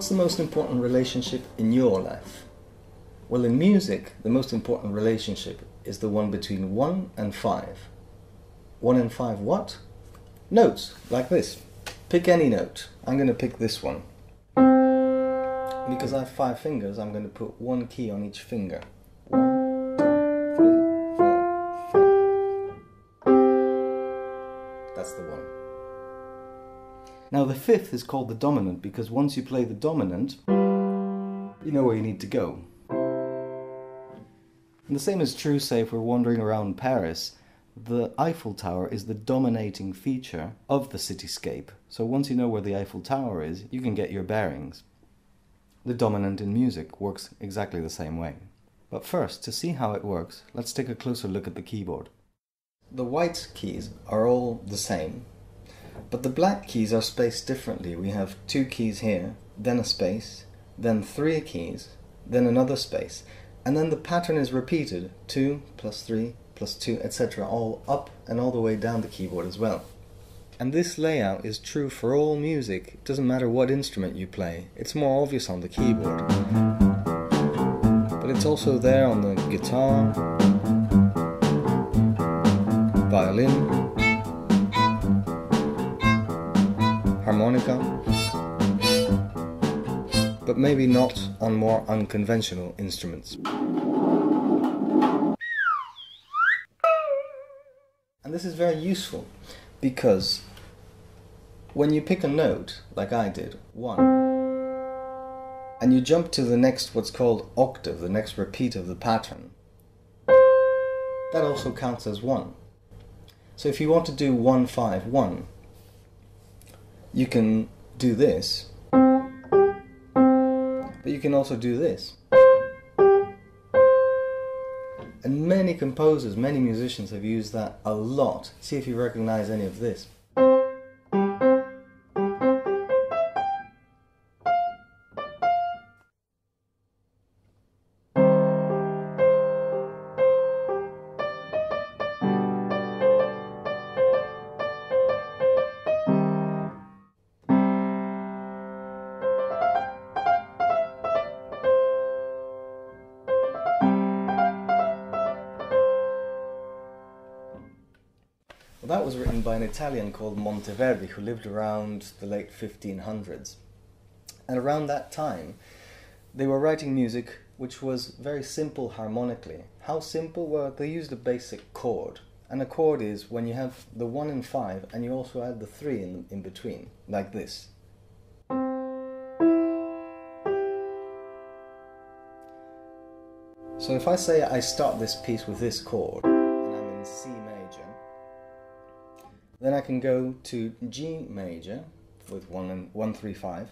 What's the most important relationship in your life? Well, in music, the most important relationship is the one between 1 and 5. 1 and 5 what? Notes, like this. Pick any note. I'm going to pick this one. Because I have 5 fingers, I'm going to put one key on each finger. 1, 2, 3, 4, 5. That's the one. Now the 5th is called the dominant because once you play the dominant, you know where you need to go. And the same is true, say, if we're wandering around Paris. The Eiffel Tower is the dominating feature of the cityscape. So once you know where the Eiffel Tower is, you can get your bearings. The dominant in music works exactly the same way. But first, to see how it works, let's take a closer look at the keyboard. The white keys are all the same, but the black keys are spaced differently. We have 2 keys here, then a space, then 3 keys, then another space, and then the pattern is repeated, 2 plus 3 plus 2, etc., all up and all the way down the keyboard as well. And this layout is true for all music. It doesn't matter what instrument you play. It's more obvious on the keyboard, but it's also there on the guitar, violin, harmonica, but maybe not on more unconventional instruments. And this is very useful because when you pick a note, like I did, 1, and you jump to the next, what's called octave, the next repeat of the pattern, that also counts as 1. So if you want to do 1, 5, 1, you can do this, but you can also do this. And many composers, many musicians have used that a lot. See if you recognize any of this. Well, that was written by an Italian called Monteverdi, who lived around the late 1500s. And around that time, they were writing music which was very simple harmonically. How simple? Well, they used a basic chord. And a chord is when you have the 1 and 5, and you also add the 3 in between, like this. So if I say I start this piece with this chord, and I'm in C major, then I can go to G major with 1, 3, 5.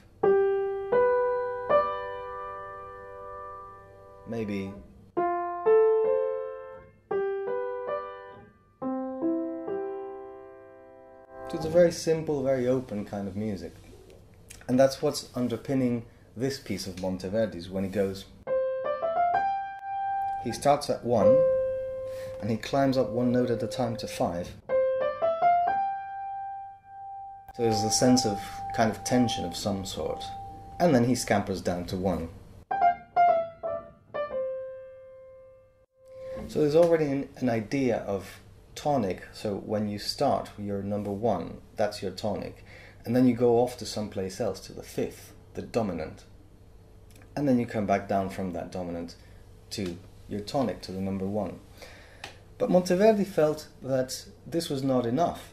Maybe so it's a very simple, very open kind of music. And that's what's underpinning this piece of Monteverdi's when he goes. He starts at 1 and he climbs up 1 note at a time to 5. So there's a sense of kind of tension of some sort. And then he scampers down to 1. So there's already an idea of tonic. So when you start your number 1, that's your tonic. And then you go off to someplace else, to the 5th, the dominant. And then you come back down from that dominant to your tonic, to the number 1. But Monteverdi felt that this was not enough.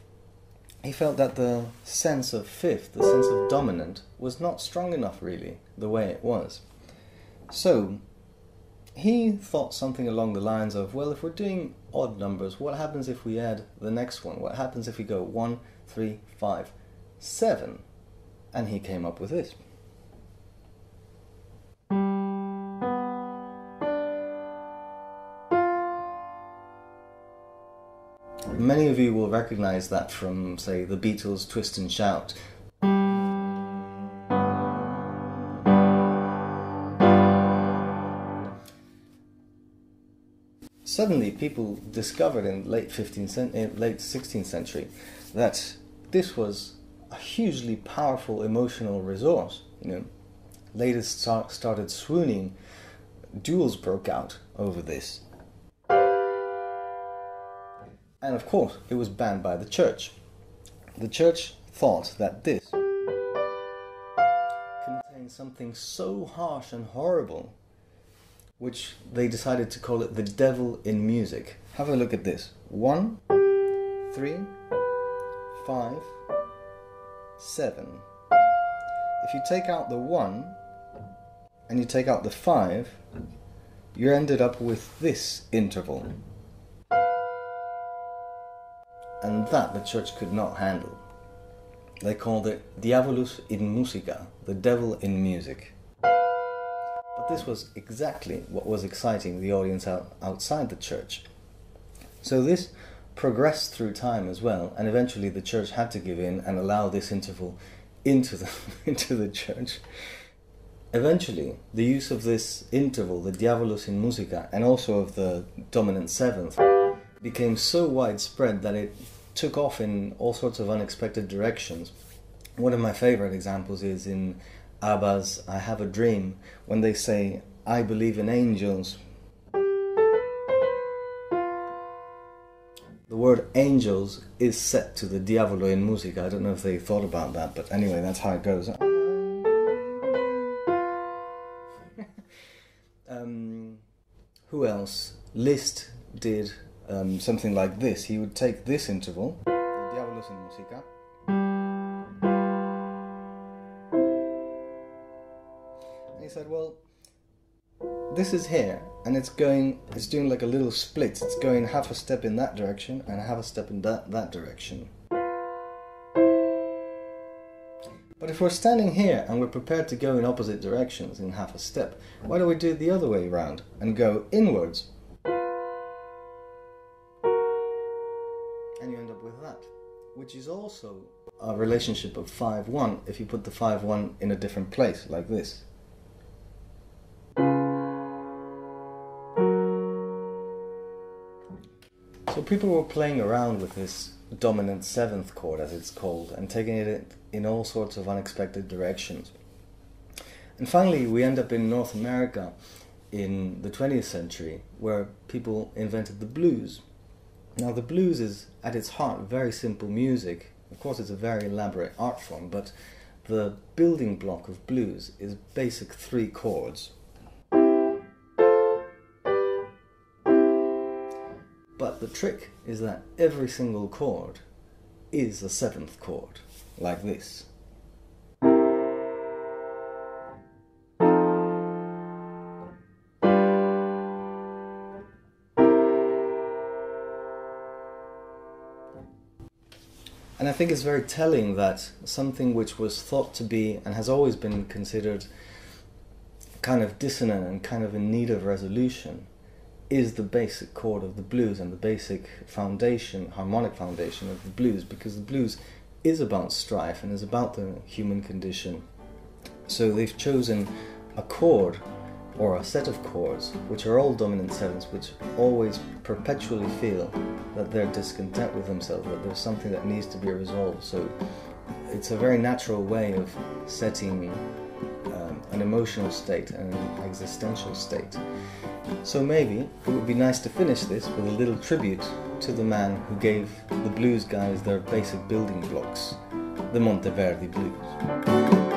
He felt that the sense of 5th, the sense of dominant, was not strong enough really, the way it was. So he thought something along the lines of, well, if we're doing odd numbers, what happens if we add the next one? What happens if we go 1, 3, 5, 7? And he came up with this. Many of you will recognize that from, say, the Beatles' Twist and Shout. Suddenly, people discovered in late 16th century that this was a hugely powerful emotional resource, you know. ladies started swooning. Duels broke out over this. And of course, it was banned by the church. The church thought that this contained something so harsh and horrible, which they decided to call it the devil in music. Have a look at this. 1, 3, 5, 7. If you take out the 1 and you take out the 5, you ended up with this interval. And that the church could not handle. They called it Diabolus in Musica, the devil in music. But this was exactly what was exciting the audience outside the church. So this progressed through time as well, and eventually the church had to give in and allow this interval into the church. Eventually, the use of this interval, the Diabolus in Musica, and also of the dominant seventh, became so widespread that it took off in all sorts of unexpected directions. One of my favorite examples is in ABBA's I Have a Dream, when they say, I believe in angels. The word angels is set to the Diavolo in Musica. I don't know if they thought about that, but anyway, that's how it goes. Who else? Liszt did something like this. He would take this interval, the Diabolus in Musica, and he said, well, this is here, and it's doing like a little split. It's going half a step in that direction and half a step in that direction. But if we're standing here and we're prepared to go in opposite directions in half a step, why don't we do it the other way around and go inwards? And you end up with that, which is also a relationship of 5-1 if you put the 5-1 in a different place, like this. So people were playing around with this dominant seventh chord, as it's called, and taking it in all sorts of unexpected directions. And finally we end up in North America in the 20th century, where people invented the blues. Now the blues is at its heart very simple music. Of course it's a very elaborate art form, but the building block of blues is basic 3 chords. But the trick is that every single chord is a 7th chord, like this. And I think it's very telling that something which was thought to be, and has always been considered, kind of dissonant and kind of in need of resolution, is the basic chord of the blues and the basic foundation, harmonic foundation of the blues, because the blues is about strife and is about the human condition. So they've chosen a chord, or a set of chords, which are all dominant sevenths, which always perpetually feel that they're discontent with themselves, that there's something that needs to be resolved. So it's a very natural way of setting an emotional state and an existential state. So maybe it would be nice to finish this with a little tribute to the man who gave the blues guys their basic building blocks, the Monteverdi blues.